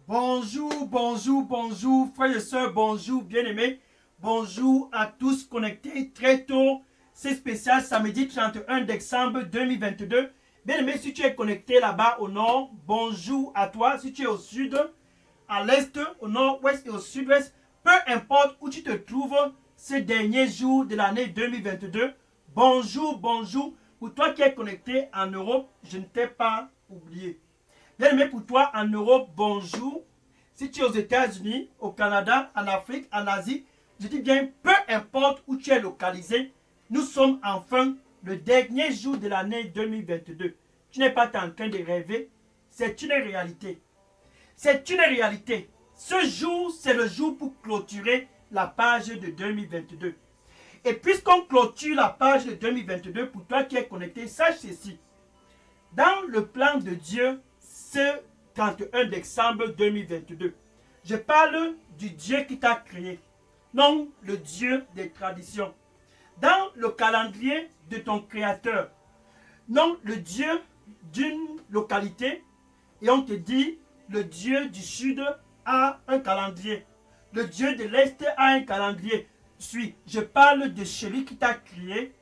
Bonjour, bonjour, bonjour, frères et sœurs, bonjour, bien-aimés. Bonjour à tous connectés très tôt. C'est spécial samedi 31 décembre 2022. Bien-aimé, si tu es connecté là-bas au nord, bonjour à toi. Si tu es au sud, à l'est, au nord-ouest et au sud-ouest, peu importe où tu te trouves ces derniers jours de l'année 2022, bonjour, bonjour. Pour toi qui es connecté en Europe, je ne t'ai pas oublié. Bien-aimé, pour toi en Europe, bonjour. Si tu es aux États-Unis, au Canada, en Afrique, en Asie, je dis bien, peu importe où tu es localisé, nous sommes enfin le dernier jour de l'année 2022. Tu n'es pas en train de rêver, c'est une réalité. C'est une réalité. Ce jour, c'est le jour pour clôturer la page de 2022. Et puisqu'on clôture la page de 2022, pour toi qui es connecté, sache ceci. Dans le plan de Dieu, ce 31 décembre 2022, je parle du Dieu qui t'a créé, non le Dieu des traditions. Dans le calendrier de ton créateur, non le Dieu d'une localité, et on te dit, le Dieu du sud a un calendrier, le Dieu de l'est a un calendrier. Je parle de celui qui t'a créé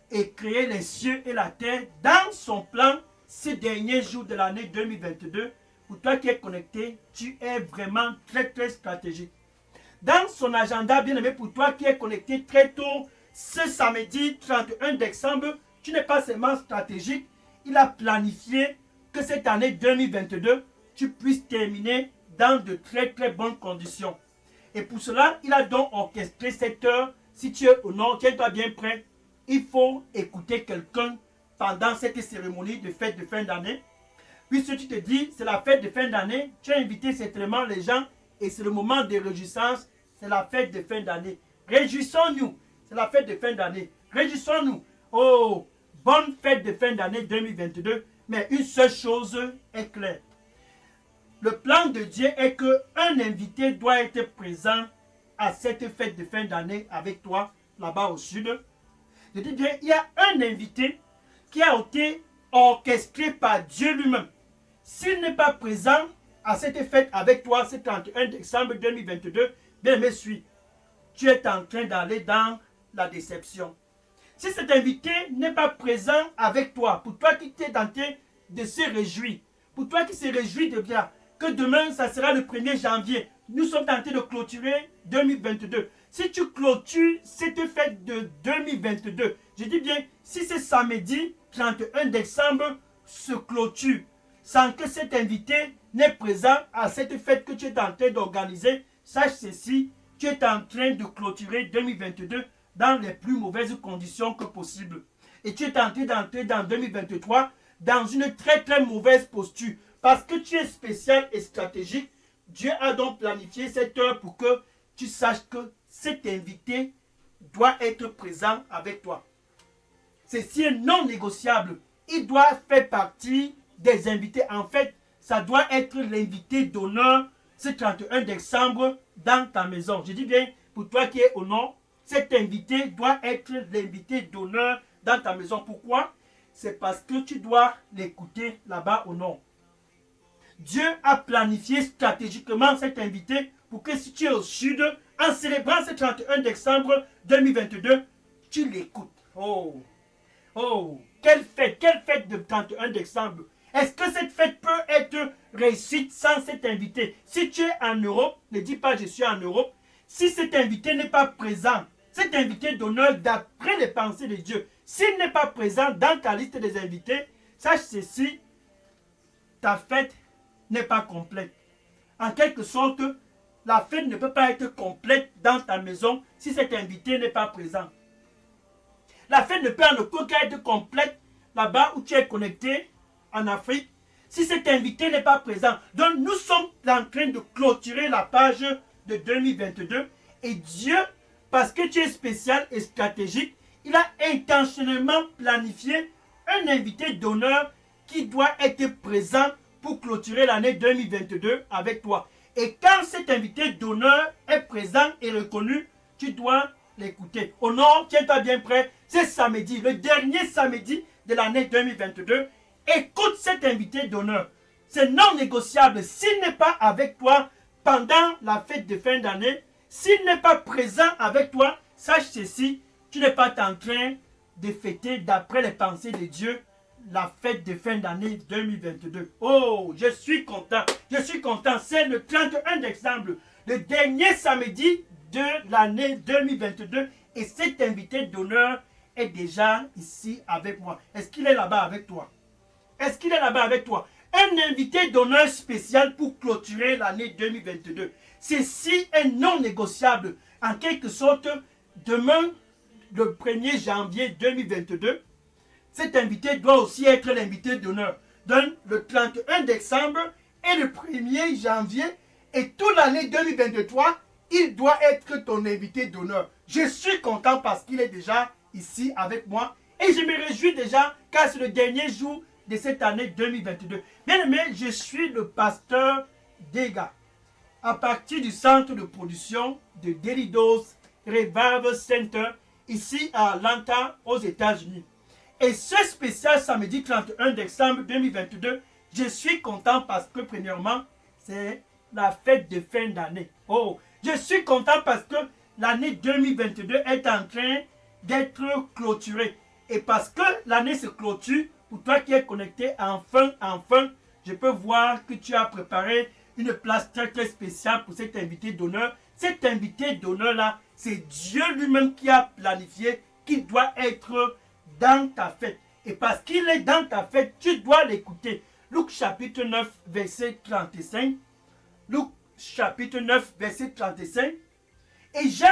et créé les cieux et la terre dans son plan ces derniers jours de l'année 2022. Pour toi qui es connecté, tu es vraiment très très stratégique. Dans son agenda, bien aimé, pour toi qui es connecté très tôt, ce samedi 31 décembre, tu n'es pas seulement stratégique, il a planifié que cette année 2022, tu puisses terminer dans de très très bonnes conditions. Et pour cela, il a donc orchestré cette heure. Si tu es au nord, tiens-toi bien prêt. Il faut écouter quelqu'un pendant cette cérémonie de fête de fin d'année. Puisque tu te dis, c'est la fête de fin d'année, tu as invité certainement les gens et c'est le moment de réjouissance, c'est la fête de fin d'année. Réjouissons-nous, c'est la fête de fin d'année. Réjouissons-nous. Oh, bonne fête de fin d'année 2022. Mais une seule chose est claire. Le plan de Dieu est qu'un invité doit être présent à cette fête de fin d'année avec toi, là-bas au sud. Je dis bien, il y a un invité qui a été orchestré par Dieu lui-même. S'il n'est pas présent à cette fête avec toi, ce 31 décembre 2022, bien me suis. Tu es en train d'aller dans la déception. Si cet invité n'est pas présent avec toi, pour toi qui t'es tenté de se réjouir, pour toi qui se réjouit de bien, que demain, ça sera le 1er janvier. Nous sommes tentés de clôturer 2022. Si tu clôtures cette fête de 2022, je dis bien, si c'est samedi 31 décembre se clôture, sans que cet invité n'est présent à cette fête que tu es en train d'organiser, sache ceci, tu es en train de clôturer 2022 dans les plus mauvaises conditions que possible. Et tu es tenté d'entrer dans 2023 dans une très très mauvaise posture. Parce que tu es spécial et stratégique, Dieu a donc planifié cette heure pour que tu saches que cet invité doit être présent avec toi. Ceci est non négociable. Il doit faire partie des invités. En fait, ça doit être l'invité d'honneur ce 31 décembre dans ta maison. Je dis bien, pour toi qui es au nord, cet invité doit être l'invité d'honneur dans ta maison. Pourquoi? C'est parce que tu dois l'écouter là-bas au nord. Dieu a planifié stratégiquement cet invité pour que si tu es au sud, en célébrant ce 31 décembre 2022, tu l'écoutes. Oh, quelle fête de 31 décembre. Est-ce que cette fête peut être réussite sans cet invité? Si tu es en Europe, ne dis pas je suis en Europe. Si cet invité n'est pas présent, cet invité d'honneur d'après les pensées de Dieu, s'il n'est pas présent dans ta liste des invités, sache ceci, ta fête n'est pas complète. En quelque sorte, la fête ne peut pas être complète dans ta maison si cet invité n'est pas présent. La fête ne peut en aucun cas être complète là-bas où tu es connecté en Afrique si cet invité n'est pas présent. Donc nous sommes en train de clôturer la page de 2022 et Dieu, parce que tu es spécial et stratégique, il a intentionnellement planifié un invité d'honneur qui doit être présent pour clôturer l'année 2022 avec toi. Et quand cet invité d'honneur est présent et reconnu, tu dois l'écouter. Au nord, tiens-toi bien prêt, c'est samedi, le dernier samedi de l'année 2022. Écoute cet invité d'honneur. C'est non négociable. S'il n'est pas avec toi pendant la fête de fin d'année, s'il n'est pas présent avec toi, sache ceci, tu n'es pas en train de fêter d'après les pensées de Dieu la fête de fin d'année 2022. Oh, je suis content. Je suis content. C'est le 31 décembre, le dernier samedi de l'année 2022. Et cet invité d'honneur est déjà ici avec moi. Est-ce qu'il est là-bas avec toi? Est-ce qu'il est là-bas avec toi? Un invité d'honneur spécial pour clôturer l'année 2022. Ceci est non négociable. En quelque sorte, demain, le 1er janvier 2022, cet invité doit aussi être l'invité d'honneur. Donc, le 31 décembre et le 1er janvier et toute l'année 2023, il doit être ton invité d'honneur. Je suis content parce qu'il est déjà ici avec moi et je me réjouis déjà car c'est le dernier jour de cette année 2022. Bien aimé, je suis le pasteur Dega à partir du centre de production de Daily Dose Revival Center ici à Atlanta aux États-Unis. Et ce spécial samedi 31 décembre 2022, je suis content parce que premièrement, c'est la fête de fin d'année. Oh, je suis content parce que l'année 2022 est en train d'être clôturée. Et parce que l'année se clôture, pour toi qui es connecté, enfin, je peux voir que tu as préparé une place très très spéciale pour cet invité d'honneur. Cet invité d'honneur-là, c'est Dieu lui-même qui a planifié qu'il doit être dans ta fête. Et parce qu'il est dans ta fête, tu dois l'écouter. Luc chapitre 9, verset 35. Luc chapitre 9, verset 35. Et Jean,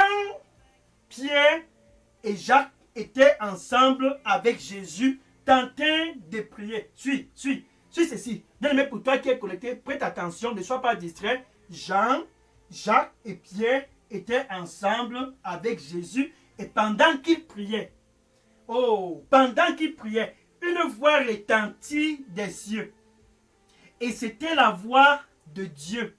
Pierre et Jacques étaient ensemble avec Jésus, tentant de prier. Suis ceci. Bien-aimé, pour toi qui es connecté, prête attention, ne sois pas distrait. Jean, Jacques et Pierre étaient ensemble avec Jésus et pendant qu'ils priaient, une voix retentit des cieux. Et c'était la voix de Dieu.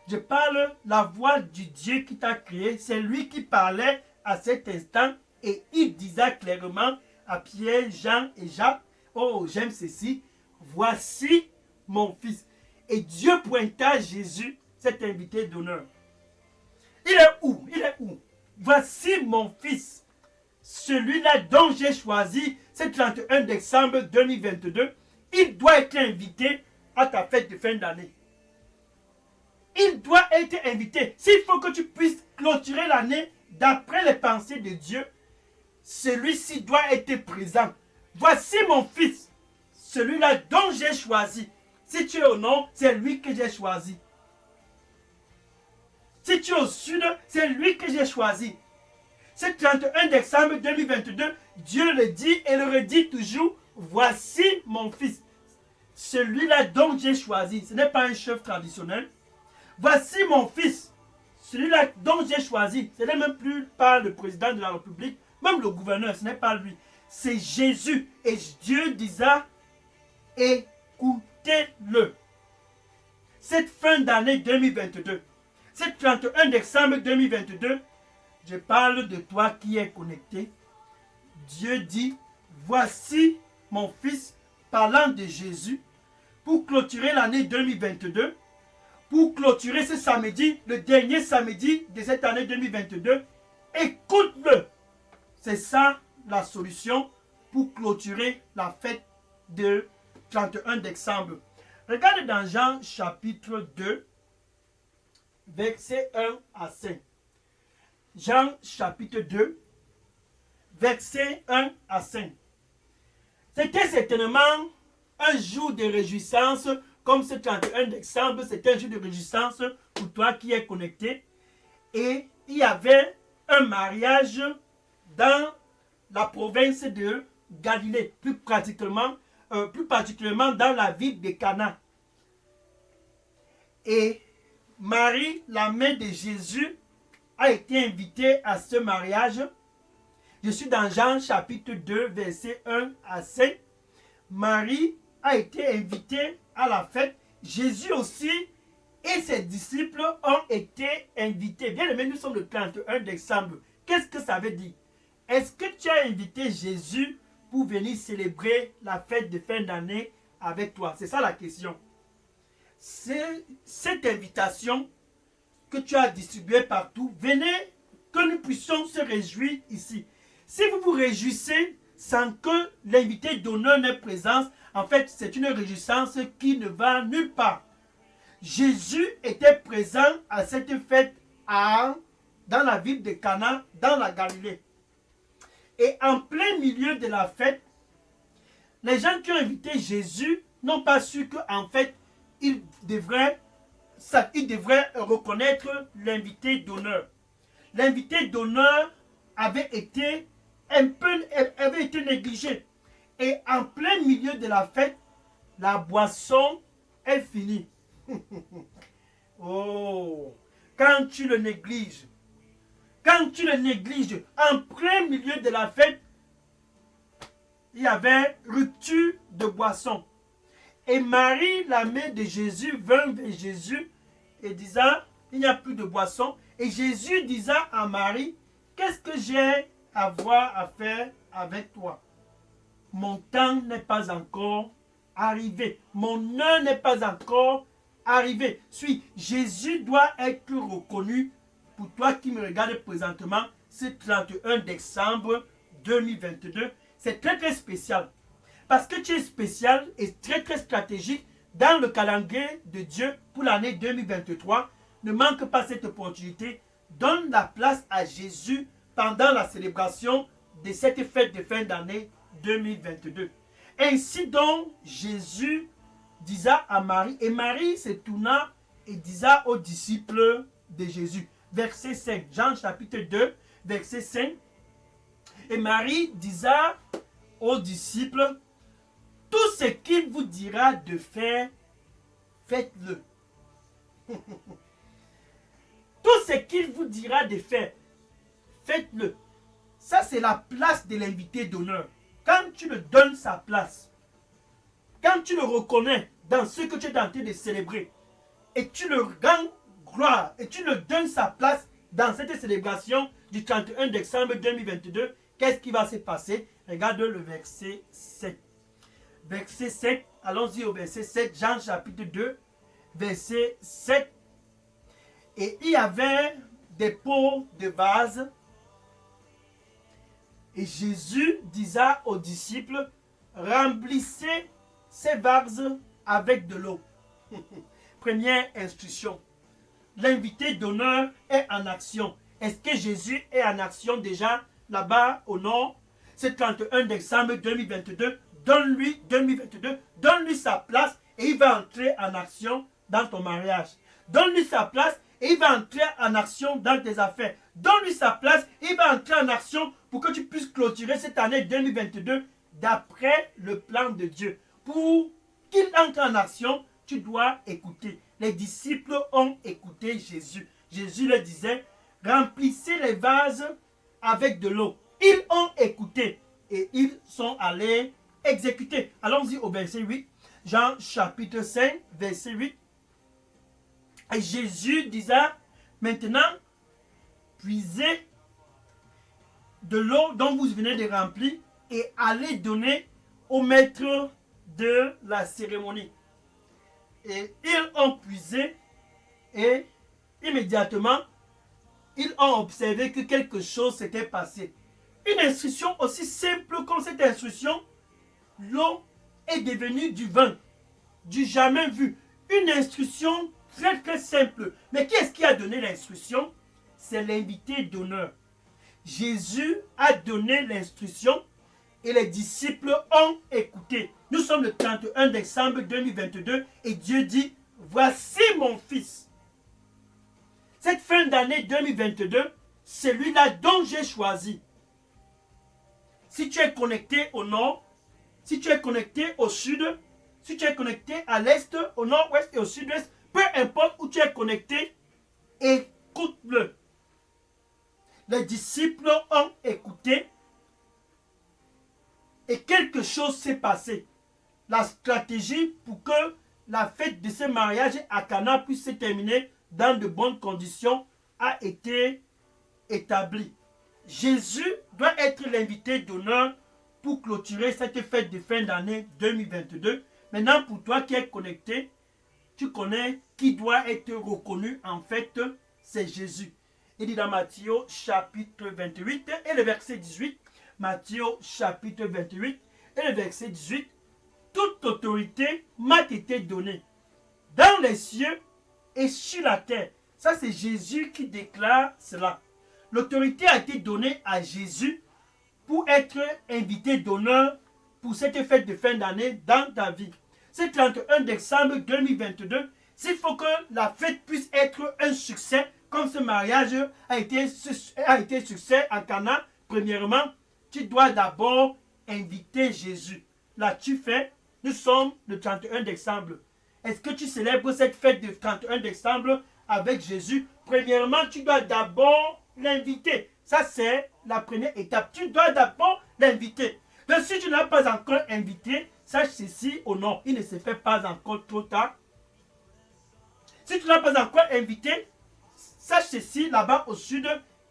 Je parle la voix du Dieu qui t'a créé. C'est lui qui parlait à cet instant et il disait clairement à Pierre, Jean et Jacques, oh, j'aime ceci, voici mon fils. Et Dieu pointa Jésus, cet invité d'honneur. Il est où? Voici mon fils. Celui-là dont j'ai choisi, c'est 31 décembre 2022, il doit être invité à ta fête de fin d'année. Il doit être invité. S'il faut que tu puisses clôturer l'année d'après les pensées de Dieu, celui-ci doit être présent. Voici mon fils, celui-là dont j'ai choisi. Si tu es au nord, c'est lui que j'ai choisi. Si tu es au sud, c'est lui que j'ai choisi. C'est 31 décembre 2022, Dieu le dit et le redit toujours, voici mon fils, celui-là dont j'ai choisi. Ce n'est pas un chef traditionnel. Voici mon fils, celui-là dont j'ai choisi. Ce n'est même plus pas le président de la République, même le gouverneur, ce n'est pas lui. C'est Jésus. Et Dieu disait, écoutez-le. Cette fin d'année 2022, c'est 31 décembre 2022, je parle de toi qui es connecté. Dieu dit, voici mon fils, parlant de Jésus, pour clôturer l'année 2022, pour clôturer ce samedi, le dernier samedi de cette année 2022, écoute-le. C'est ça la solution pour clôturer la fête de 31 décembre. Regarde dans Jean chapitre 2, versets 1 à 5. Jean chapitre 2, versets 1 à 5. C'était certainement un jour de réjouissance, comme ce 31 décembre, c'était un jour de réjouissance pour toi qui es connecté. Et il y avait un mariage dans la province de Galilée, plus particulièrement dans la ville de Cana. Et Marie, la mère de Jésus, a été invitée à ce mariage. Je suis dans Jean chapitre 2, versets 1 à 5. Marie a été invitée à la fête. Jésus aussi et ses disciples ont été invités. Bien aimé, nous sommes le 31 décembre. Qu'est-ce que ça veut dire? Est-ce que tu as invité Jésus pour venir célébrer la fête de fin d'année avec toi? C'est ça la question. c'est cette invitation que tu as distribuée partout. Venez, que nous puissions se réjouir ici. Si vous vous réjouissez sans que l'invité d'honneur n'ait présence, en fait, c'est une réjouissance qui ne va nulle part. Jésus était présent à cette fête dans la ville de Cana, dans la Galilée. Et en plein milieu de la fête, les gens qui ont invité Jésus n'ont pas su qu'en fait, ils devraient reconnaître l'invité d'honneur. L'invité d'honneur avait été négligé. Et en plein milieu de la fête, la boisson est finie. Oh, quand tu le négliges, en plein milieu de la fête, il y avait rupture de boisson. Et Marie, la mère de Jésus, vint vers Jésus et disant, il n'y a plus de boisson. Et Jésus disant à Marie, qu'est-ce que j'ai à voir à faire avec toi? Mon temps n'est pas encore arrivé. Mon heure n'est pas encore arrivée. Jésus doit être reconnu. Pour toi qui me regardes présentement, c'est 31 décembre 2022. C'est très très spécial. Parce que tu es spécial et très très stratégique dans le calendrier de Dieu pour l'année 2023. Ne manque pas cette opportunité. Donne la place à Jésus pendant la célébration de cette fête de fin d'année 2022. Ainsi donc, Jésus disa à Marie, et Marie se tourna et disa aux disciples de Jésus. Verset 5, Jean chapitre 2, verset 5. Et Marie disa aux disciples, tout ce qu'il vous dira de faire, faites-le. Tout ce qu'il vous dira de faire, faites-le. Ça, c'est la place de l'invité d'honneur. Quand tu le donnes sa place, quand tu le reconnais dans ce que tu es en train de célébrer, et tu le rends gloire, et tu le donnes sa place dans cette célébration du 31 décembre 2022, qu'est-ce qui va se passer? Regarde le verset 7. Verset 7, allons-y au verset 7, Jean chapitre 2, verset 7. Et il y avait des pots de vase. Et Jésus disa aux disciples, remplissez ces vases avec de l'eau. Première instruction. L'invité d'honneur est en action. Est-ce que Jésus est en action déjà là-bas au nord? C'est 31 décembre 2022. Donne-lui 2022. Donne-lui sa place et il va entrer en action dans ton mariage. Donne-lui sa place et il va entrer en action dans tes affaires. Donne-lui sa place et il va entrer en action pour que tu puisses clôturer cette année 2022 d'après le plan de Dieu. Pour qu'il entre en action, tu dois écouter. Les disciples ont écouté Jésus. Jésus leur disait, remplissez les vases avec de l'eau. Ils ont écouté et ils sont allés exécuter. Allons-y au verset 8. Jean chapitre 5, verset 8. Et Jésus disait, maintenant, puisez de l'eau dont vous venez de remplir et allez donner au maître de la cérémonie. Et ils ont puisé et immédiatement, ils ont observé que quelque chose s'était passé. Une instruction aussi simple comme cette instruction, l'eau est devenue du vin, du jamais vu. Une instruction très très simple. Mais qui est-ce qui a donné l'instruction? C'est l'invité d'honneur. Jésus a donné l'instruction et les disciples ont écouté. Nous sommes le 31 décembre 2022 et Dieu dit, voici mon fils. Cette fin d'année 2022, c'est celui-là dont j'ai choisi. Si tu es connecté au nord, si tu es connecté au sud, si tu es connecté à l'est, au nord-ouest et au sud-ouest, peu importe où tu es connecté, écoute-le. Les disciples ont écouté et quelque chose s'est passé. La stratégie pour que la fête de ce mariage à Cana puisse se terminer dans de bonnes conditions a été établie. Jésus doit être l'invité d'honneur pour clôturer cette fête de fin d'année 2022. Maintenant, pour toi qui es connecté, tu connais qui doit être reconnu en fait, c'est Jésus. Il dit dans Matthieu chapitre 28 et le verset 18, Matthieu chapitre 28 et le verset 18, toute autorité m'a été donnée dans les cieux et sur la terre. Ça, c'est Jésus qui déclare cela. L'autorité a été donnée à Jésus pour être invité d'honneur pour cette fête de fin d'année dans ta vie. C'est 31 décembre 2022. S'il faut que la fête puisse être un succès, comme ce mariage a été succès à Cana, premièrement, tu dois d'abord inviter Jésus. Là, tu fais, nous sommes le 31 décembre. Est-ce que tu célèbres cette fête de 31 décembre avec Jésus? Premièrement, tu dois d'abord l'inviter. Ça, c'est la première étape. Tu dois d'abord l'inviter. Donc, si tu n'as pas encore invité, sache ceci ou non, il ne se fait pas encore trop tard. Si tu n'as pas encore invité, sache ceci, là-bas au sud,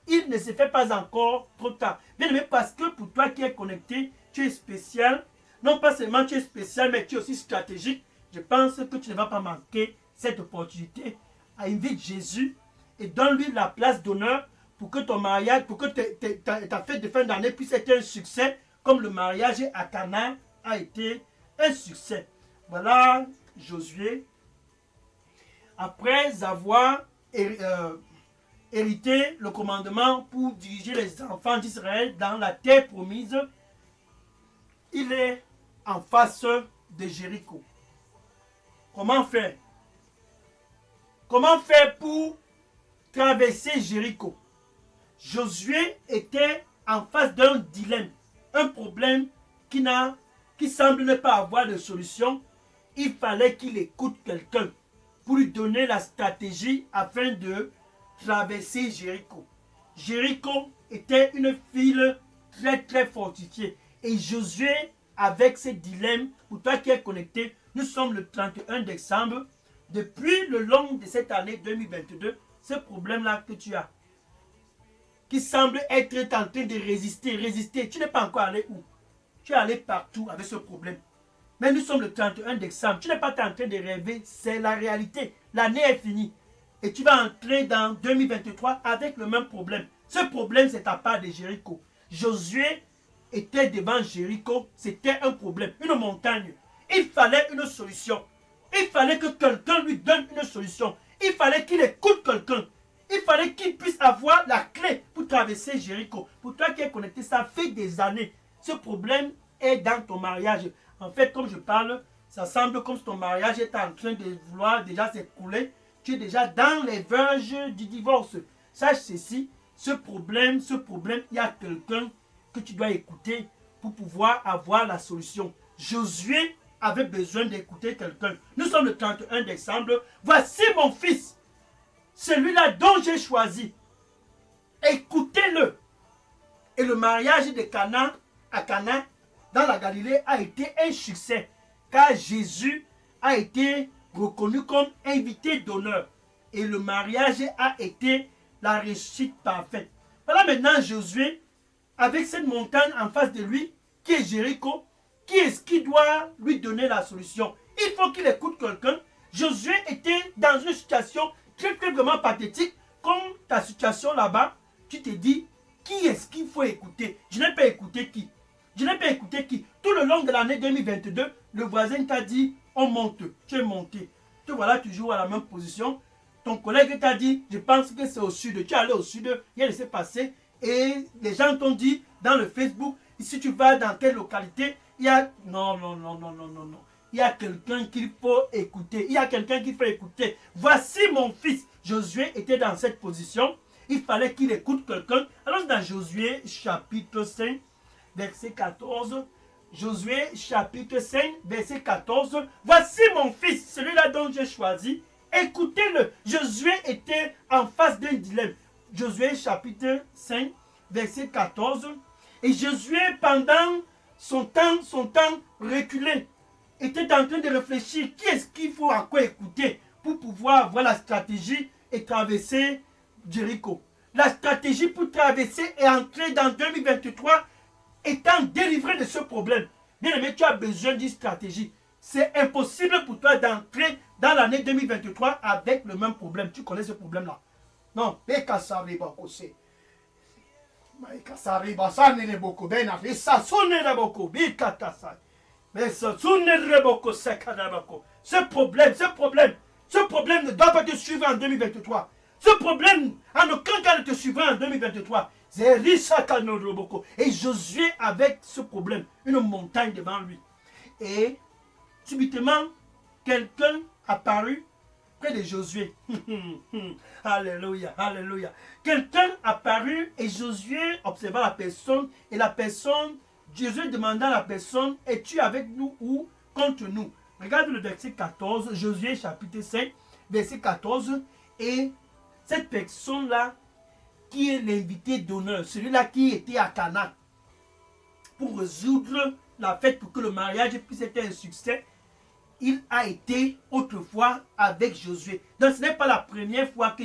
il ne se fait pas encore trop tard. Bien aimé, parce que pour toi qui es connecté, tu es spécial. Non pas seulement tu es spécial, mais tu es aussi stratégique. Je pense que tu ne vas pas manquer cette opportunité. Invite Jésus et donne-lui la place d'honneur pour que ton mariage, pour que ta fête de fin d'année puisse être un succès, comme le mariage à Cana a été un succès. Voilà Josué. Après avoir hérité le commandement pour diriger les enfants d'Israël dans la terre promise, il est en face de Jéricho. Comment faire? Comment faire pour traverser Jéricho? Josué était en face d'un dilemme, un problème qui semble ne pas avoir de solution. Il fallait qu'il écoute quelqu'un pour lui donner la stratégie afin de traverser Jéricho. Jéricho était une ville très très fortifiée. Et Josué, avec ce dilemme, pour toi qui es connecté, nous sommes le 31 décembre. Depuis le long de cette année 2022, ce problème-là que tu as, qui semble être en train de résister, tu n'es pas encore allé où? Tu es allé partout avec ce problème. Mais nous sommes le 31 décembre. Tu n'es pas en train de rêver, c'est la réalité. L'année est finie. Et tu vas entrer dans 2023 avec le même problème. Ce problème, c'est ta part de Jéricho. Josué était devant Jéricho. C'était un problème, une montagne. Il fallait une solution. Il fallait que quelqu'un lui donne une solution. Il fallait qu'il écoute quelqu'un. Il fallait qu'il puisse avoir la clé pour traverser Jéricho. Pour toi qui es connecté, ça fait des années. Ce problème est dans ton mariage. En fait, comme je parle, ça semble comme si ton mariage est en train de vouloir déjà s'écrouler. Tu es déjà dans les verges du divorce. Sache ceci, ce problème, il y a quelqu'un que tu dois écouter pour pouvoir avoir la solution. Josué avait besoin d'écouter quelqu'un. Nous sommes le 31 décembre. Voici mon fils, celui-là dont j'ai choisi. Écoutez-le. Et le mariage de Cana à Cana dans la Galilée a été un succès, car Jésus a été reconnu comme invité d'honneur. Et le mariage a été la réussite parfaite. Voilà maintenant Josué, avec cette montagne en face de lui, qui est Jéricho, qui est-ce qui doit lui donner la solution? Il faut qu'il écoute quelqu'un. Josué était dans une situation très vraiment pathétique, comme ta situation là-bas. Tu te dis, qui est-ce qu'il faut écouter? Je n'ai pas écouté qui? Je n'ai pas écouté qui? Tout le long de l'année 2022, le voisin t'a dit, on monte. Tu es monté. Te voilà toujours à la même position. Ton collègue t'a dit, je pense que c'est au sud. Tu es allé au sud, rien ne s'est passé. Et les gens t'ont dit dans le Facebook, si tu vas dans telle localité, il y a... Non. Il y a quelqu'un qu'il faut écouter. Il y a quelqu'un qu'il faut écouter. Voici mon fils. Josué était dans cette position. Il fallait qu'il écoute quelqu'un. Alors dans Josué chapitre 5, verset 14. Josué chapitre 5, verset 14. Voici mon fils, celui-là dont j'ai choisi. Écoutez-le. Josué était en face d'un dilemme. Josué chapitre 5, verset 14. Et Josué, pendant son temps reculé, était en train de réfléchir. Qui est-ce qu'il faut encore écouter pour pouvoir avoir la stratégie et traverser Jéricho? La stratégie pour traverser et entrer dans 2023 étant délivré de ce problème. Bien aimé, tu as besoin d'une stratégie. c'est impossible pour toi d'entrer dans l'année 2023 avec le même problème. Tu connais ce problème-là? Non. Ce problème ne doit pas te suivre en 2023. Ce problème, en aucun cas, ne te suivra en 2023. Et Josué, avec ce problème, une montagne devant lui. Et subitement, quelqu'un apparut près de Josué. Alléluia, alléluia. Quelqu'un apparut et Josué observa la personne. Et la personne, Josué demanda à la personne, es-tu avec nous ou contre nous? Regarde le verset 14, Josué chapitre 5, verset 14. Et cette personne-là, qui est l'invité d'honneur, celui-là qui était à Cana, pour résoudre la fête, pour que le mariage puisse être un succès, il a été autrefois avec Josué. Donc ce n'est pas la première fois que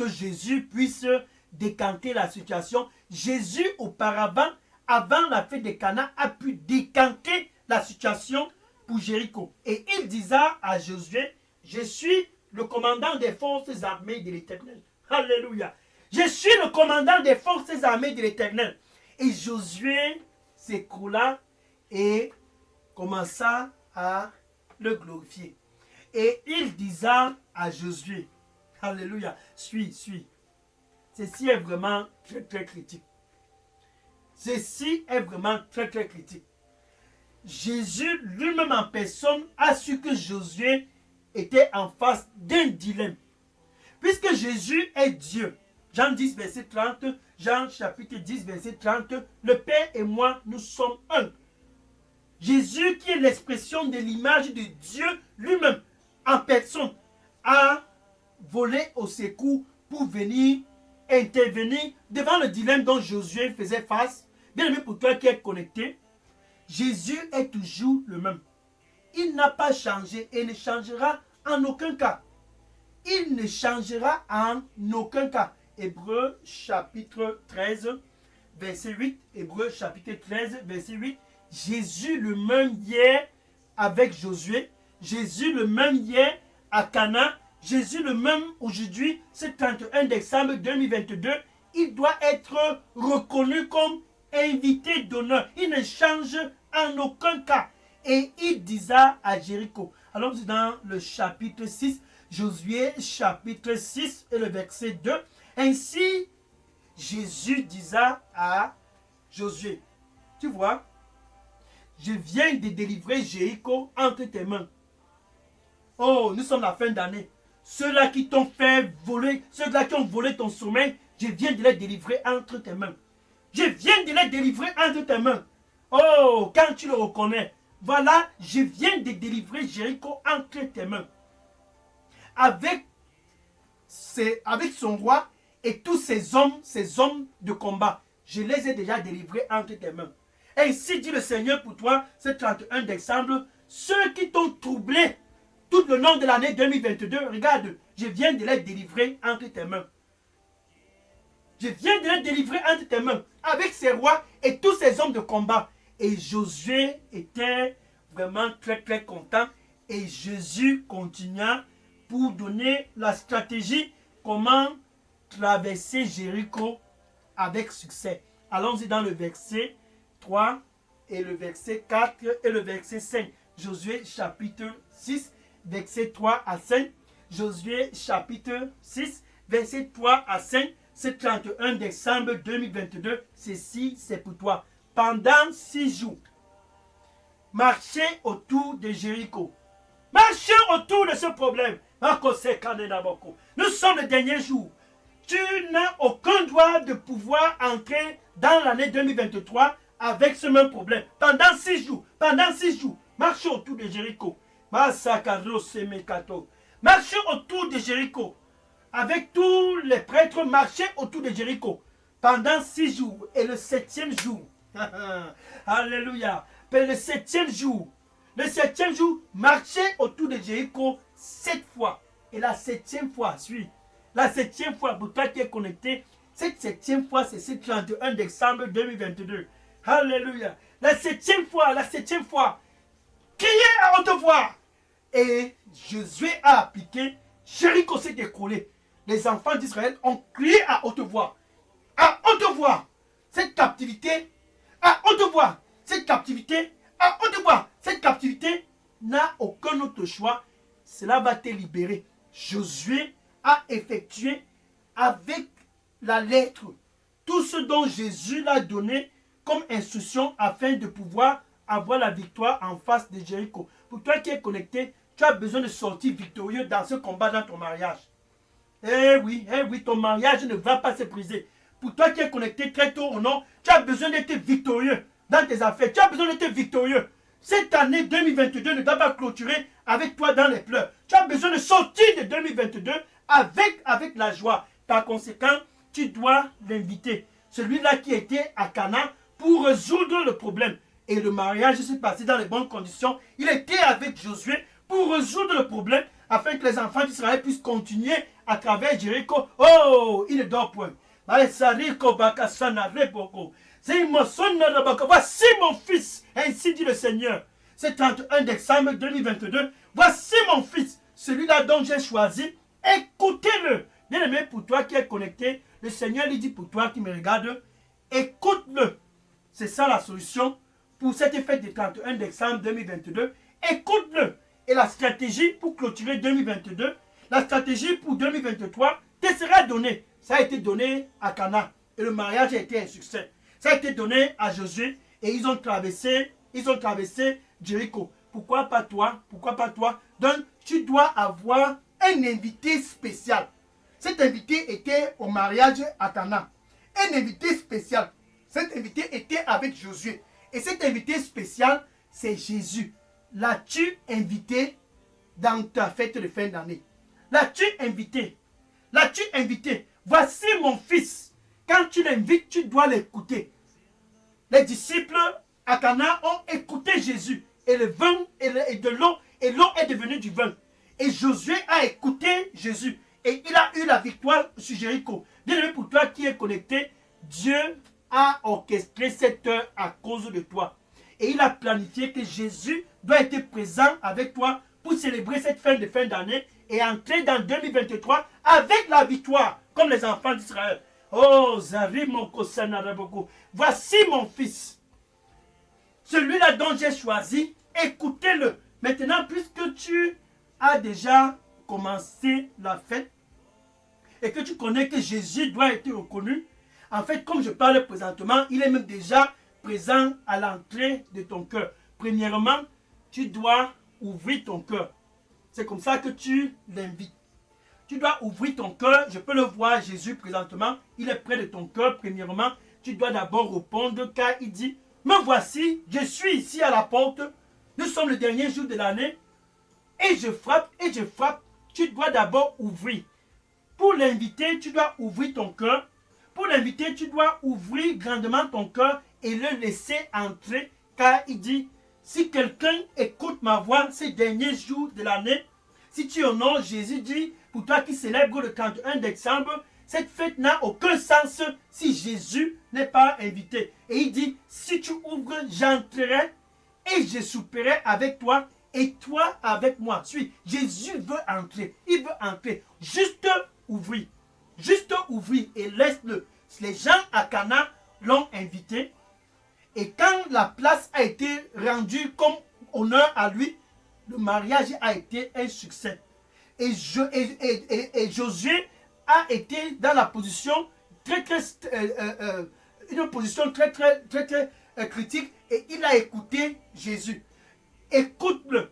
Jésus puisse décanter la situation. Jésus auparavant, avant la fête de Cana, a pu décanter la situation pour Jéricho. Et il disait à Josué, je suis le commandant des forces armées de l'Éternel. Alléluia. Je suis le commandant des forces armées de l'Éternel. Et Josué s'écroula et commença à le glorifier. Et il disait à Josué, alléluia, suis. Ceci est vraiment très très critique. Ceci est vraiment très très critique. Jésus lui-même en personne a su que Josué était en face d'un dilemme. Puisque Jésus est Dieu, Jean 10, verset 30, Jean chapitre 10, verset 30, le Père et moi, nous sommes un. Jésus, qui est l'expression de l'image de Dieu lui-même, en personne, a volé au secours pour venir intervenir devant le dilemme dont Josué faisait face. Bien aimé, pour toi qui es connecté, Jésus est toujours le même. Il n'a pas changé et ne changera en aucun cas. Il ne changera en aucun cas. Hébreux chapitre 13, verset 8. Hébreux chapitre 13, verset 8. Jésus le même hier avec Josué. Jésus le même hier à Cana. Jésus le même aujourd'hui, ce 31 décembre 2022. Il doit être reconnu comme invité d'honneur. Il ne change en aucun cas. Et il disait à Jéricho. Alors dans le chapitre 6, Josué chapitre 6 et le verset 2. Ainsi, Jésus disait à Josué, tu vois, je viens de délivrer Jéricho entre tes mains. Oh, nous sommes la fin d'année. Ceux-là qui t'ont fait voler, ceux-là qui ont volé ton sommeil, je viens de les délivrer entre tes mains. Je viens de les délivrer entre tes mains. Oh, quand tu le reconnais, voilà, je viens de délivrer Jéricho entre tes mains. Avec son roi et tous ces hommes de combat, je les ai déjà délivrés entre tes mains. Ainsi dit le Seigneur pour toi, ce 31 décembre, ceux qui t'ont troublé tout le long de l'année 2022, regarde, je viens de les délivrer entre tes mains. Je viens de les délivrer entre tes mains, avec ses rois et tous ces hommes de combat. Et Josué était vraiment très très content. Et Jésus continua pour donner la stratégie comment traverser Jéricho avec succès. Allons-y dans le verset 3 et le verset 4 et le verset 5. Josué chapitre 6, verset 3 à 5. Josué chapitre 6, verset 3 à 5. Ce 31 décembre 2022, ceci c'est pour toi. Pendant 6 jours, marchez autour de Jéricho. Marchez autour de ce problème. Nous sommes le dernier jour. Tu n'as aucun droit de pouvoir entrer dans l'année 2023 avec ce même problème. Pendant 6 jours, marchez autour de Jéricho. Marchez autour de Jéricho. Avec tous les prêtres, marchez autour de Jéricho. Pendant 6 jours. Et le 7e jour. Alléluia. Le 7e jour. Le 7e jour, marchez autour de Jéricho 7 fois. Et la 7e fois, suis. La 7e fois, pour toi qui es connecté, cette 7e fois, c'est ce 31 décembre 2022. Alléluia. La 7e fois. Criez à haute voix. Et Josué a appliqué, Jéricho s'est écroulé. Les enfants d'Israël ont crié à haute voix. À haute voix, cette captivité, à haute voix, cette captivité, à haute voix, cette captivité n'a aucun autre choix. Cela va te libérer. Josué a effectué avec la lettre tout ce dont Jésus l'a donné comme instruction afin de pouvoir avoir la victoire en face de Jéricho. Pour toi qui es connecté, tu as besoin de sortir victorieux dans ce combat dans ton mariage. Eh oui, ton mariage ne va pas se briser. Pour toi qui es connecté très tôt ou non, tu as besoin d'être victorieux dans tes affaires. Tu as besoin d'être victorieux. Cette année 2022 ne doit pas clôturer avec toi dans les pleurs. Tu as besoin de sortir de 2022 avec la joie. Par conséquent, tu dois l'inviter. Celui-là qui était à Cana pour résoudre le problème. Et le mariage s'est passé dans les bonnes conditions. Il était avec Josué pour résoudre le problème afin que les enfants d'Israël puissent continuer à travers Jéricho. Oh, il ne dort point. Voici mon fils, ainsi dit le Seigneur. C'est 31 décembre 2022. Voici mon fils, celui-là dont j'ai choisi. Écoutez-le. Bien aimé, pour toi qui es connecté, le Seigneur lui dit pour toi qui me regarde, écoute-le. C'est ça la solution pour cette fête du 31 décembre 2022. Écoute-le. Et la stratégie pour clôturer 2022, la stratégie pour 2023 te sera donnée. Ça a été donné à Cana et le mariage a été un succès. Ça a été donné à Josué et ils ont traversé Jéricho. Pourquoi pas toi? Pourquoi pas toi? Donc tu dois avoir un invité spécial. Cet invité était au mariage à Cana. Un invité spécial. Cet invité était avec Josué. Et cet invité spécial, c'est Jésus. L'as-tu invité dans ta fête de fin d'année? L'as-tu invité? L'as-tu invité? Voici mon fils. Quand tu l'invites, tu dois l'écouter. Les disciples à Cana ont écouté Jésus. Et le vin et de l'eau, et l'eau est devenue du vin. Et Josué a écouté Jésus. Et il a eu la victoire sur Jéricho. Bien aimé, pour toi qui es connecté, Dieu a orchestré cette heure à cause de toi. Et il a planifié que Jésus doit être présent avec toi pour célébrer cette fin d'année et entrer dans 2023 avec la victoire, comme les enfants d'Israël. Oh, Zari Moko Sanaraboko. Voici mon fils. Celui-là dont j'ai choisi, écoutez-le. Maintenant, puisque tu as déjà commencé la fête et que tu connais que Jésus doit être reconnu, en fait, comme je parle présentement, il est même déjà présent à l'entrée de ton cœur. Premièrement, tu dois ouvrir ton cœur. C'est comme ça que tu l'invites. Tu dois ouvrir ton cœur. Je peux le voir, Jésus, présentement. Il est près de ton cœur. Premièrement, tu dois d'abord répondre car il dit, me voici, je suis ici à la porte. Nous sommes le dernier jour de l'année. Et je frappe, et je frappe. Tu dois d'abord ouvrir. Pour l'inviter, tu dois ouvrir ton cœur. Pour l'inviter, tu dois ouvrir grandement ton cœur et le laisser entrer. Car il dit, si quelqu'un écoute ma voix ces derniers jours de l'année, si tu honores, Jésus dit, pour toi qui célèbres le 31 décembre, cette fête n'a aucun sens si Jésus n'est pas invité. Et il dit, si tu ouvres, j'entrerai et je souperai avec toi et toi avec moi. Suis, Jésus veut entrer. Il veut entrer. Juste ouvrir. Juste ouvrir et laisse-le. Les gens à Cana l'ont invité. Et quand la place a été rendue comme honneur à lui, le mariage a été un succès. Et Josué a été dans la position une position très critique et il a écouté Jésus. Écoute-le.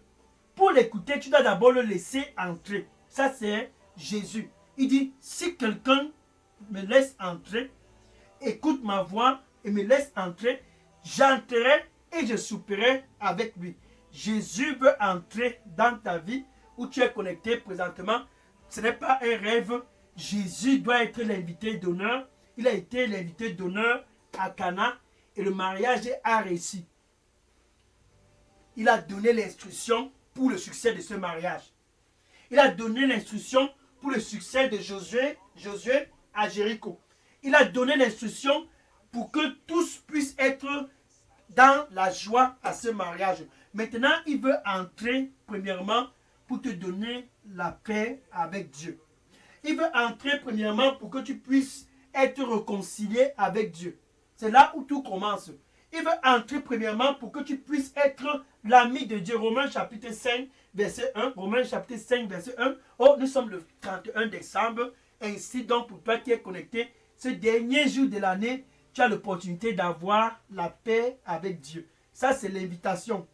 Pour l'écouter, tu dois d'abord le laisser entrer. Ça, c'est Jésus. Il dit, si quelqu'un me laisse entrer, écoute ma voix et me laisse entrer, j'entrerai et je souperai avec lui. Jésus veut entrer dans ta vie où tu es connecté présentement. Ce n'est pas un rêve. Jésus doit être l'invité d'honneur. Il a été l'invité d'honneur à Cana et le mariage a réussi. Il a donné l'instruction pour le succès de ce mariage. Il a donné l'instruction pour le succès de Josué à Jéricho. Il a donné l'instruction pour que tous puissent être dans la joie à ce mariage. Maintenant, il veut entrer, premièrement, pour te donner la paix avec Dieu. Il veut entrer, premièrement, pour que tu puisses être réconcilié avec Dieu. C'est là où tout commence. Il veut entrer, premièrement, pour que tu puisses être l'ami de Dieu. Romains chapitre 5, verset 1. Romains chapitre 5, verset 1. Oh, nous sommes le 31 décembre. Ainsi donc, pour toi qui es connecté, ce dernier jour de l'année, tu as l'opportunité d'avoir la paix avec Dieu. Ça, c'est l'invitation.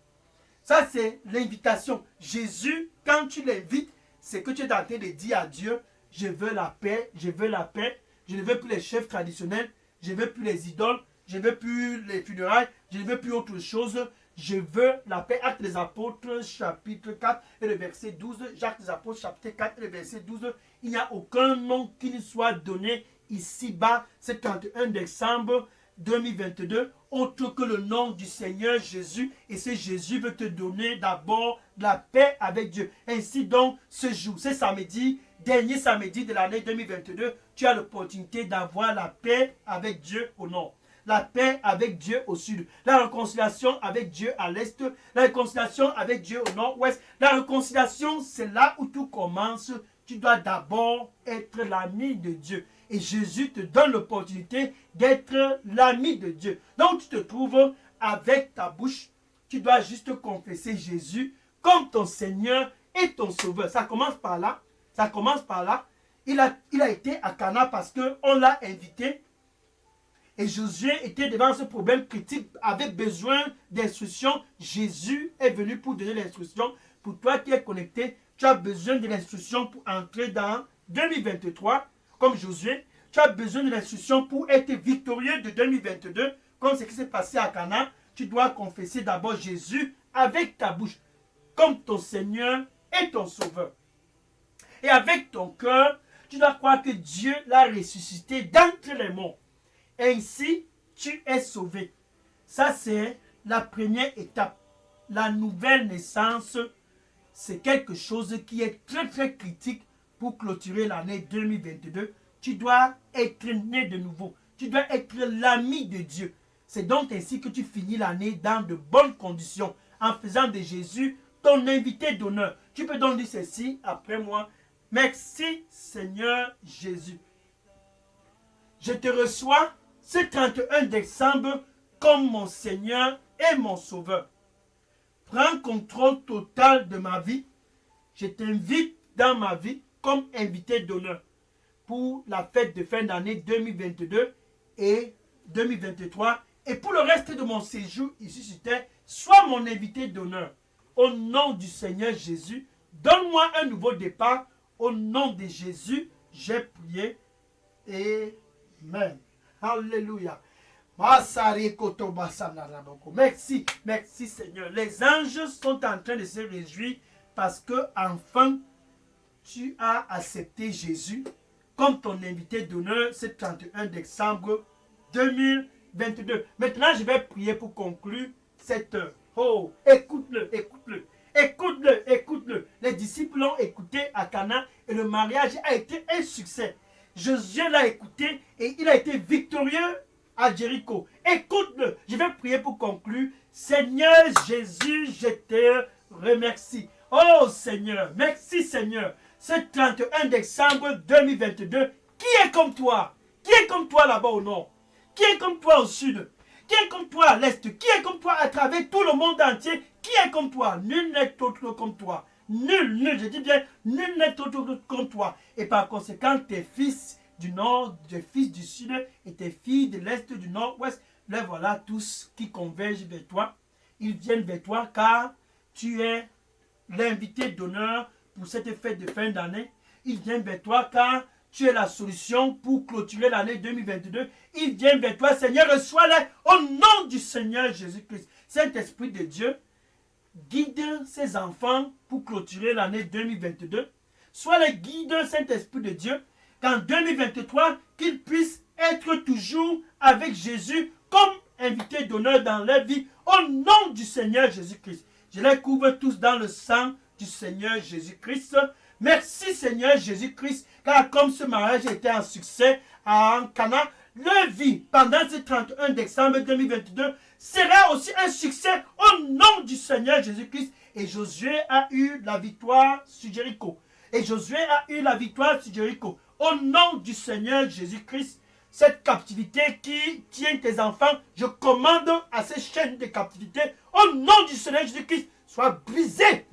Ça, c'est l'invitation. Jésus, quand tu l'invites, c'est que tu es en train de dire à Dieu, je veux la paix, je veux la paix. Je ne veux plus les chefs traditionnels, je ne veux plus les idoles, je ne veux plus les funérailles, je ne veux plus autre chose. Je veux la paix. Actes des Apôtres, chapitre 4 et le verset 12. Actes des Apôtres, chapitre 4 et le verset 12. Il n'y a aucun nom qui nous soit donné ici-bas, ce 31 décembre 2022, autre que le nom du Seigneur Jésus. Et ce Jésus veut te donner d'abord la paix avec Dieu. Ainsi donc, ce jour, ce samedi, dernier samedi de l'année 2022, tu as l'opportunité d'avoir la paix avec Dieu au nord, la paix avec Dieu au sud, la réconciliation avec Dieu à l'est, la réconciliation avec Dieu au nord-ouest. La réconciliation, c'est là où tout commence. Tu dois d'abord être l'ami de Dieu. Et Jésus te donne l'opportunité d'être l'ami de Dieu. Donc tu te trouves avec ta bouche, tu dois juste confesser Jésus comme ton Seigneur et ton Sauveur. Ça commence par là. Ça commence par là. Il a été à Cana parce qu'on l'a invité. Et Josué était devant ce problème critique, avait besoin d'instruction. Jésus est venu pour donner l'instruction. Pour toi qui es connecté, tu as besoin de l'instruction pour entrer dans 2023, comme Josué. Tu as besoin de l'instruction pour être victorieux de 2022, comme ce qui s'est passé à Cana. Tu dois confesser d'abord Jésus avec ta bouche, comme ton Seigneur et ton Sauveur. Et avec ton cœur, tu dois croire que Dieu l'a ressuscité d'entre les morts. Ainsi, tu es sauvé. Ça, c'est la première étape. La nouvelle naissance, c'est quelque chose qui est très très critique pour clôturer l'année 2022. Tu dois être né de nouveau. Tu dois être l'ami de Dieu. C'est donc ainsi que tu finis l'année dans de bonnes conditions, en faisant de Jésus ton invité d'honneur. Tu peux donc dire ceci après moi. Merci Seigneur Jésus. Je te reçois ce 31 décembre comme mon Seigneur et mon Sauveur. Prends contrôle total de ma vie. Je t'invite dans ma vie comme invité d'honneur pour la fête de fin d'année 2022 et 2023. Et pour le reste de mon séjour ici sur terre, sois mon invité d'honneur. Au nom du Seigneur Jésus, donne-moi un nouveau départ. Au nom de Jésus, j'ai prié. Amen. Alléluia. Merci, merci Seigneur. Les anges sont en train de se réjouir parce que enfin tu as accepté Jésus comme ton invité d'honneur ce 31 décembre 2022. Maintenant, je vais prier pour conclure cette heure. Oh, écoute-le, écoute-le. Écoute-le, écoute-le. Les disciples l'ont écouté à Cana et le mariage a été un succès. Josué l'a écouté et il a été victorieux à Jéricho. Écoute-le. Je vais prier pour conclure. Seigneur Jésus, je te remercie. Oh Seigneur, merci Seigneur. Ce 31 décembre 2022, qui est comme toi? Qui est comme toi là-bas au nord? Qui est comme toi au sud? Qui est comme toi à l'est? Qui est comme toi à travers tout le monde entier? Qui est comme toi? Nul n'est autre comme toi. Nul, je dis bien, nul n'est autre comme toi. Et par conséquent, tes fils du nord, tes fils du sud et tes filles de l'est, du nord-ouest, les voilà tous qui convergent vers toi. Ils viennent vers toi car tu es l'invité d'honneur pour cette fête de fin d'année. Ils viennent vers toi car tu es la solution pour clôturer l'année 2022. Ils viennent vers toi, Seigneur, reçois-les au nom du Seigneur Jésus-Christ. Saint-Esprit de Dieu, guide ces enfants pour clôturer l'année 2022. Sois le guide, Saint-Esprit de Dieu, qu'en 2023, qu'ils puissent être toujours avec Jésus comme invités d'honneur dans leur vie au nom du Seigneur Jésus-Christ. Je les couvre tous dans le sang du Seigneur Jésus-Christ. Merci Seigneur Jésus-Christ, car comme ce mariage était un succès en Cana, leur vie pendant ce 31 décembre 2022 sera aussi un succès au nom du Seigneur Jésus-Christ. Et Josué a eu la victoire sur Jéricho. Et Josué a eu la victoire sur Jéricho. Au nom du Seigneur Jésus-Christ, cette captivité qui tient tes enfants, je commande à ces chaînes de captivité, au nom du Seigneur Jésus-Christ, soit brisée.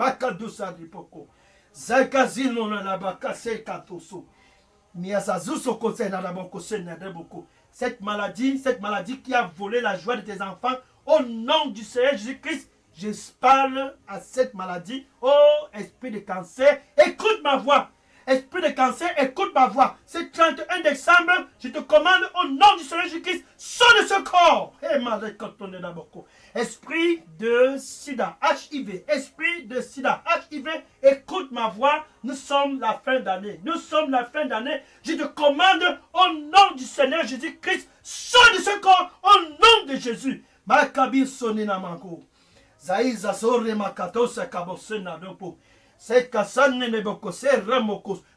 Cette maladie qui a volé la joie de tes enfants, au nom du Seigneur Jésus-Christ, je parle à cette maladie. Oh, esprit de cancer, écoute ma voix. Esprit de cancer, écoute ma voix. Ce 31 décembre, je te commande au nom du Seigneur Jésus-Christ, sors de ce corps. Esprit de sida, HIV, esprit de sida, HIV, écoute ma voix. Nous sommes la fin d'année. Nous sommes la fin d'année. Je te commande au nom du Seigneur Jésus-Christ, sors de ce corps au nom de Jésus. Makabi sonina manko. Zaïza sore makatosa kabosena dopo.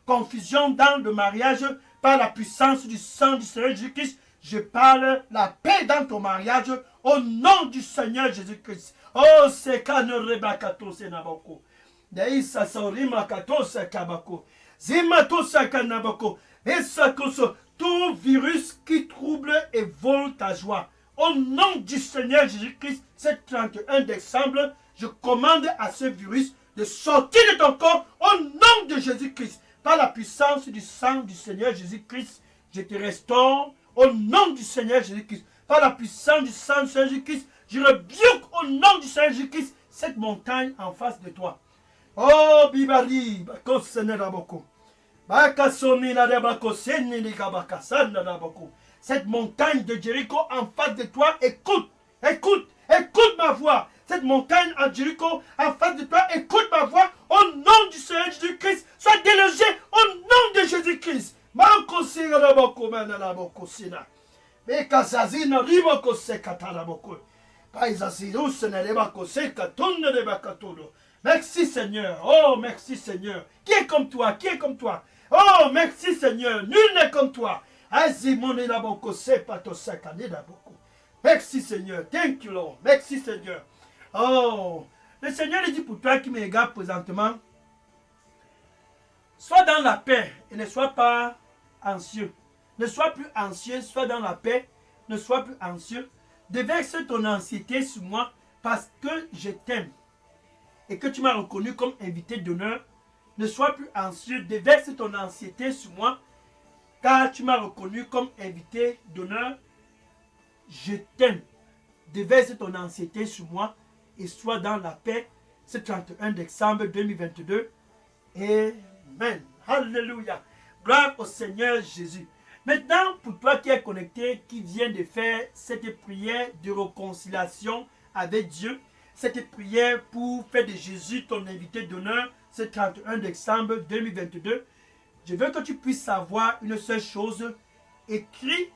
Confusion dans le mariage par la puissance du sang du Seigneur Jésus-Christ. Je parle la paix dans ton mariage au nom du Seigneur Jésus-Christ. Oh, c'est kanerebakato senaboko. Deisa sorima kato sekabako. Zimato sakanaboko. Esakoso. Tout virus qui trouble et vole ta joie. Au nom du Seigneur Jésus-Christ, ce 31 décembre, je commande à ce virus de sortir de ton corps au nom de Jésus-Christ. Par la puissance du sang du Seigneur Jésus-Christ, je te restaure au nom du Seigneur Jésus-Christ. Par la puissance du sang du Seigneur Jésus-Christ, je rebuke au nom du Seigneur Jésus-Christ cette montagne en face de toi. Oh, Bibali, cette montagne de Jéricho en face de toi, écoute, écoute, écoute ma voix. Cette montagne en Jéricho en face de toi, écoute ma voix. Au nom du Seigneur Jésus-Christ, sois délogé au nom de Jésus-Christ. Merci Seigneur. Oh, merci Seigneur. Qui est comme toi? Qui est comme toi? Oh, merci Seigneur. Nul n'est comme toi. Merci Seigneur. Thank you Lord. Merci Seigneur. Oh, le Seigneur dit pour toi qui me regarde présentement, sois dans la paix et ne sois pas anxieux. Ne sois plus anxieux, sois dans la paix, ne sois plus anxieux. Déverse ton anxiété sur moi parce que je t'aime et que tu m'as reconnu comme invité d'honneur. Ne sois plus anxieux, déverse ton anxiété sur moi car tu m'as reconnu comme invité d'honneur. Je t'aime. Déverse ton anxiété sur moi et sois dans la paix ce 31 décembre 2022. Amen. Alléluia. Gloire au Seigneur Jésus. Maintenant, pour toi qui es connecté, qui vient de faire cette prière de réconciliation avec Dieu, cette prière pour faire de Jésus ton invité d'honneur ce 31 décembre 2022, je veux que tu puisses savoir une seule chose. Écris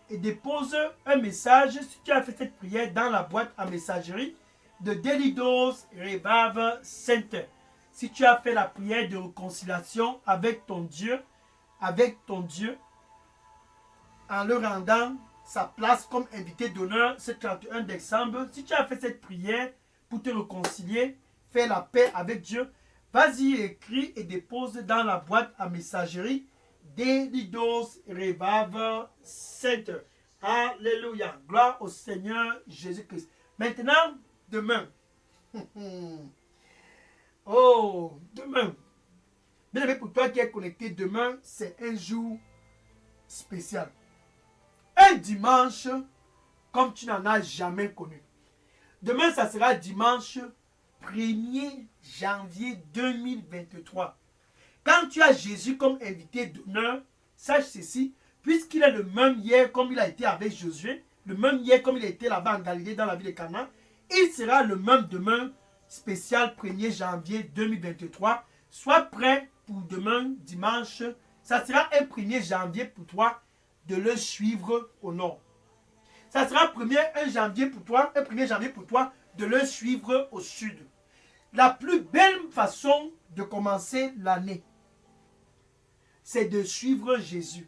et dépose un message si tu as fait cette prière dans la boîte à messagerie de Daily Dose Revival Center. Si tu as fait la prière de réconciliation avec ton Dieu, en le rendant sa place comme invité d'honneur ce 31 décembre, si tu as fait cette prière pour te réconcilier, faire la paix avec Dieu, vas-y, écris et dépose dans la boîte à messagerie Daily Dose Revival Center. Alléluia. Gloire au Seigneur Jésus-Christ. Maintenant, demain. Oh, demain. Bien aimé, pour toi qui es connecté, demain, c'est un jour spécial. Un dimanche comme tu n'en as jamais connu. Demain, ça sera dimanche 1er janvier 2023. Quand tu as Jésus comme invité d'honneur, sache ceci, puisqu'il est le même hier comme il a été avec Josué, le même hier comme il a été là-bas en Galilée dans la ville de Cana, il sera le même demain spécial 1er janvier 2023. Sois prêt pour demain dimanche. Ça sera un 1er janvier pour toi de le suivre au nord. Ça sera un janvier pour toi, un 1er janvier pour toi de le suivre au sud. La plus belle façon de commencer l'année, c'est de suivre Jésus.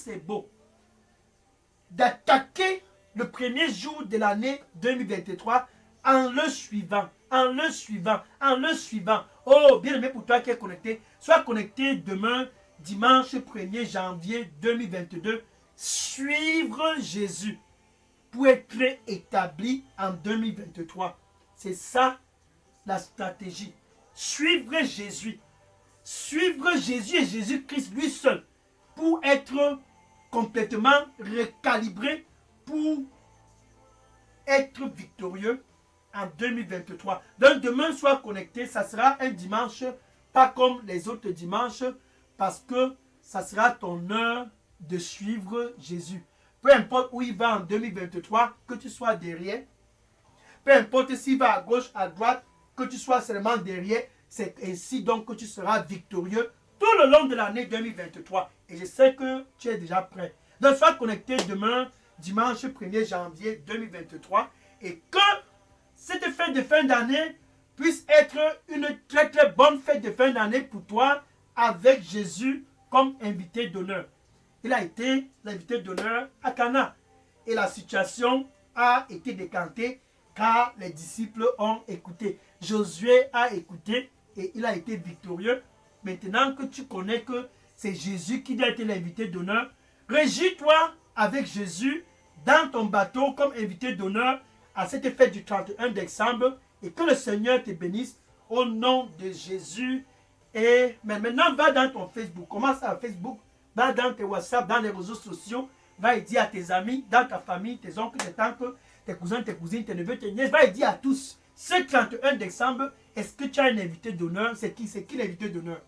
c'est beau d'attaquer le premier jour de l'année 2023 en le suivant, en le suivant, en le suivant. Oh, bien aimé pour toi qui es connecté, sois connecté demain, dimanche 1er janvier 2022. Suivre Jésus pour être établi en 2023. C'est ça la stratégie. Suivre Jésus. Suivre Jésus et Jésus-Christ lui seul pour être complètement recalibré, pour être victorieux en 2023. Donc demain, sois connecté. Ça sera un dimanche, pas comme les autres dimanches, parce que ça sera ton heure de suivre Jésus. Peu importe où il va en 2023, que tu sois derrière. Peu importe s'il va à gauche, à droite, que tu sois seulement derrière. C'est ainsi donc que tu seras victorieux tout le long de l'année 2023. Et je sais que tu es déjà prêt. Donc sois connecté demain, dimanche 1er janvier 2023. Et que cette fête de fin d'année puisse être une très très bonne fête de fin d'année pour toi, avec Jésus comme invité d'honneur. Il a été l'invité d'honneur à Cana. Et la situation a été décantée car les disciples ont écouté. Josué a écouté et il a été victorieux. Maintenant que tu connais que c'est Jésus qui a été l'invité d'honneur, réjouis-toi avec Jésus dans ton bateau comme invité d'honneur à cette fête du 31 décembre et que le Seigneur te bénisse au nom de Jésus. Et mais maintenant, va dans ton Facebook. Commence à Facebook, va dans tes WhatsApp, dans les réseaux sociaux, va et dire à tes amis, dans ta famille, tes oncles, tes tantes, tes cousins, tes cousines, tes neveux, tes nièces, va et dire à tous, ce 31 décembre, est-ce que tu as un invité d'honneur? C'est qui l'invité d'honneur?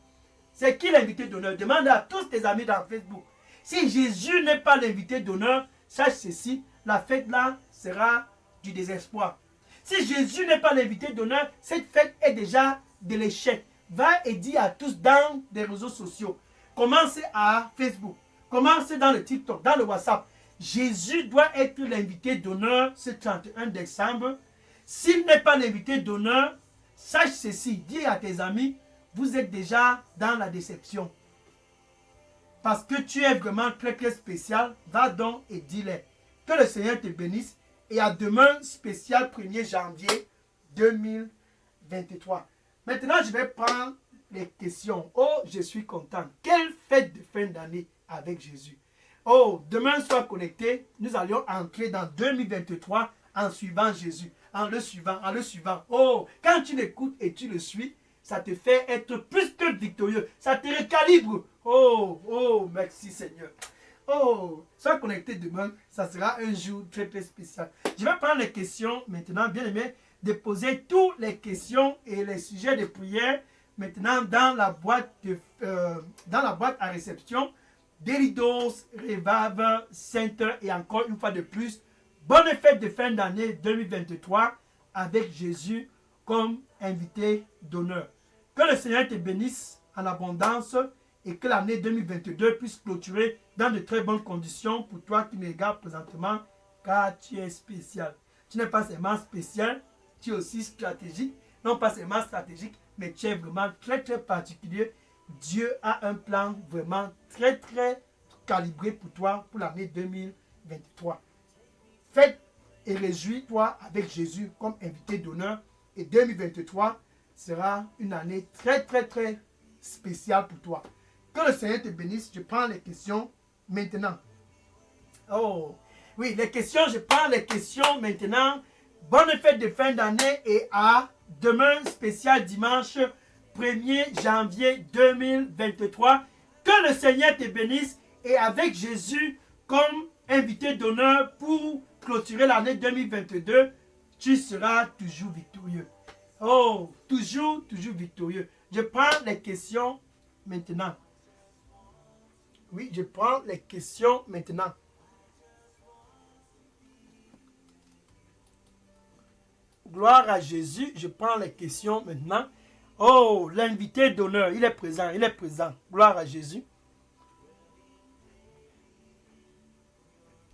C'est qui l'invité d'honneur? Demande à tous tes amis dans Facebook. Si Jésus n'est pas l'invité d'honneur, sache ceci, la fête là sera du désespoir. Si Jésus n'est pas l'invité d'honneur, cette fête est déjà de l'échec. Va et dis à tous dans les réseaux sociaux. Commencez à Facebook. Commencez dans le TikTok, dans le WhatsApp. Jésus doit être l'invité d'honneur ce 31 décembre. S'il n'est pas l'invité d'honneur, sache ceci. Dis à tes amis, vous êtes déjà dans la déception. Parce que tu es vraiment très très spécial. Va donc et dis-les. Que le Seigneur te bénisse. Et à demain, spécial 1er janvier 2023. Maintenant, je vais prendre les questions. Oh, je suis content. Quelle fête de fin d'année avec Jésus. Oh, demain, sois connecté. Nous allions entrer dans 2023 en suivant Jésus. En le suivant, en le suivant. Oh, quand tu l'écoutes et tu le suis, ça te fait être plus que victorieux. Ça te recalibre. Oh, oh, merci Seigneur. Oh, sois connecté demain. Ça sera un jour très très spécial. Je vais prendre les questions maintenant, bien aimé, de poser toutes les questions et les sujets de prière maintenant dans la boîte à réception d'Eridos, Revive Center. Et encore une fois de plus, bonne fête de fin d'année 2023 avec Jésus comme invité d'honneur. Que le Seigneur te bénisse en abondance et que l'année 2022 puisse clôturer dans de très bonnes conditions pour toi qui me regardes présentement, car tu es spécial. Tu n'es pas seulement spécial, tu es aussi stratégique. Non pas seulement stratégique, mais tu es vraiment très très particulier. Dieu a un plan vraiment très très calibré pour toi pour l'année 2023. Faites et réjouis-toi avec Jésus comme invité d'honneur. Et 2023 sera une année très très très spéciale pour toi. Que le Seigneur te bénisse. Je prends les questions maintenant. Oh, oui, les questions, je prends les questions maintenant. Bonne fête de fin d'année et à demain, spécial dimanche 1er janvier 2023. Que le Seigneur te bénisse et avec Jésus comme invité d'honneur pour clôturer l'année 2022, tu seras toujours victorieux. Oh, toujours victorieux. Je prends les questions maintenant. Oui, je prends les questions maintenant. Gloire à Jésus. Je prends les questions maintenant. Oh, l'invité d'honneur, il est présent, il est présent. Gloire à Jésus.